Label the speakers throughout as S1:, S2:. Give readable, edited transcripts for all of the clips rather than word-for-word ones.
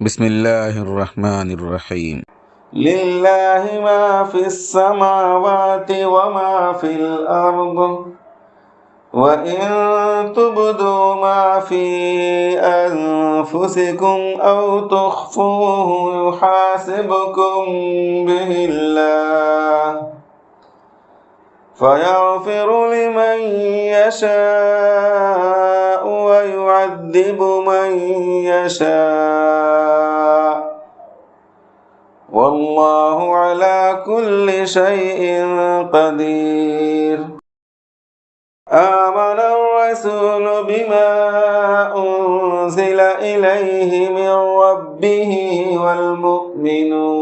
S1: بسم الله الرحمن الرحيم.
S2: لله ما في السماوات وما في الأرض وإن تبدوا ما في أنفسكم أو تخفوه يحاسبكم به الله فيغفر لمن يشاء ويعذب من يشاء والله على كل شيء قدير. آمن الرسول بما أنزل إليه من ربه والمؤمنون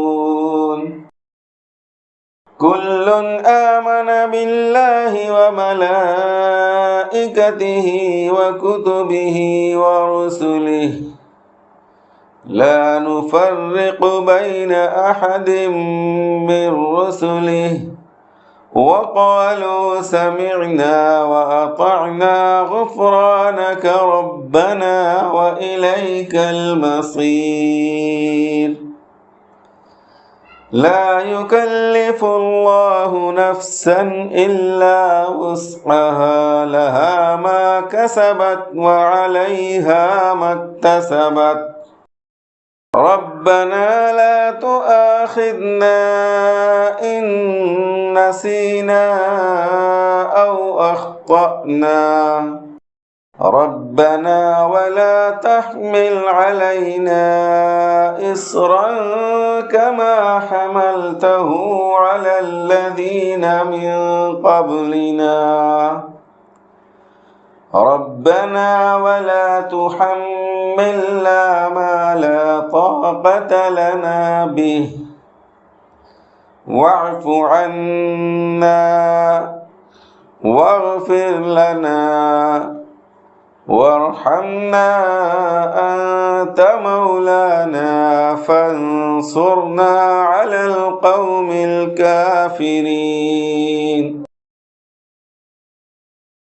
S2: كل آمن بالله وملائكته وكتبه ورسله لا نفرق بين أحد من رسله وقالوا سمعنا وأطعنا غفرانك ربنا وإليك المصير. لا يكلف الله نفسا إلا وسعها لها ما كسبت وعليها ما اكتسبت ربنا لا تؤاخذنا إن نسينا أو أخطأنا ربنا ولا تحمل علينا إصرا كما حملته على الذين من قبلنا ربنا ولا تحملنا ما لا طاقة لنا به واعف عنا واغفر لنا وارحمنا أنت مولانا فانصرنا على القوم الكافرين.